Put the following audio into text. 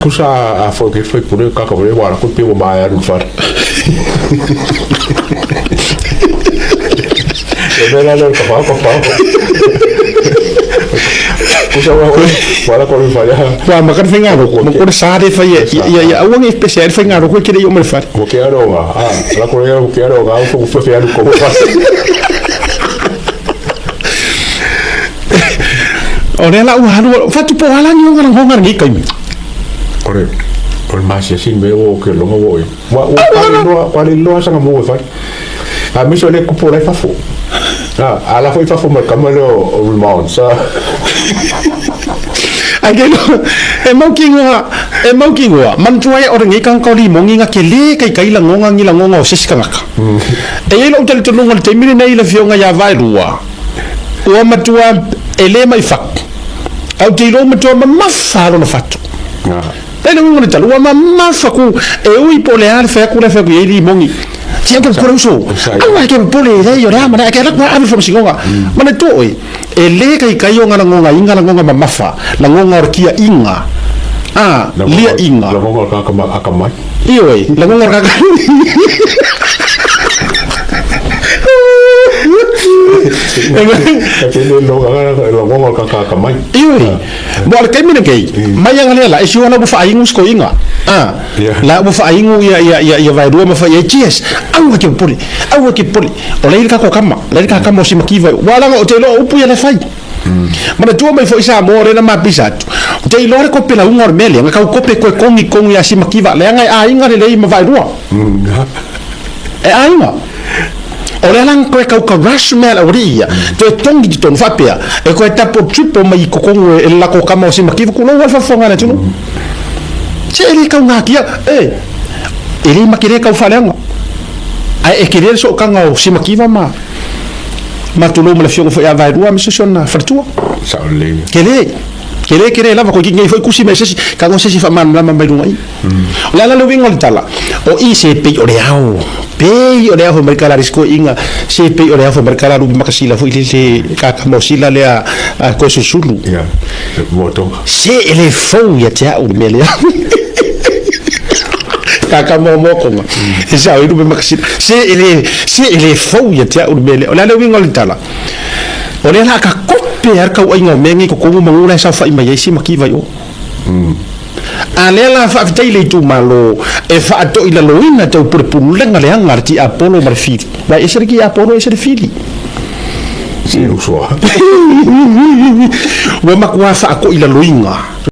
kusa a foi por ka ka vole wala ko pe mo ba ya rufar era lo que pa kusa wala ko rufar wa makan fengaro ko ko sa de fa ya awang especial fengaro ko kire yo me far ko ke aro la ko ya ko aro ga ko fe ya ko fa ore la u haru fatu po halang yo ngang hongar ni kai ore mas sin me o que lo mo voy wa lo sa mo fa a mi so le ko por fa fo ala foi fa fo ma kamalo o mon sa agelo e mau kinga man tuai ore ngi kang kali mongi nga kele kai la ngonga o siskanga e lo tel tu ngol te mini nei la fionga ya vai rua o matua ele mai fak au te lo matua ma falo na fatu ele ngol te lo ma faku e ui pole ar fa ku la fa ku ili mongi ti anche ancora uso allora che pole dai ora ma che la qua ave from singonga ma ne toi ele kai yo ngana ngonga mamafa la ngonga orkia inga lia inga la ngonga ka mai ioi la ngonga ka lo ngonga ka mai ioi mo al kai mina kai mai ngale la isi wana bu fa ingus ko inga la bu fa ingu ya vai dua ma fa ya cheers awa ke poli o le ka ko kama si makiva wala ngo te lo upu ya le fai mana tu mai foi sa more na ma pisat te lo ko pela un ormele nga ka ko pe ko kongi ya si makiva le ngai a inga le ma vai dua e ainga o le lang ko ka rush mel oria to tongi di ton fapea e ko tapo tripo mai ko kongo e la ko kama si makiva ko lo wa fa fonga na tu se ele ka nga kia ele makire ka falenga ai e kire so ka nga si makiva ma tu lo me la fionga foi a vai rua me sona fartua sa le kele lava ko kinga foi kusi me sesi ka ngo sesi fa man la mai dungai la lo wingo tala o i se pe o reao fo mercala risco inga se pe o reao fo mercala lu makasila fo ile ka mosila le a ko susulu ya moto se ele fo ya tia o mele kaka momo konga isa o idu makasila se ele fo ya tia o mele la lo wingo tala o le la ka kope ar ka inga mengi ko mangula sa fa ima yesi makiva yo alela fa vitai le tu malo e fa to ila loina to por pulenga le angarti apolo marfili la eseri apolo eseri fili si uswa wa makwa fa ko ila loinga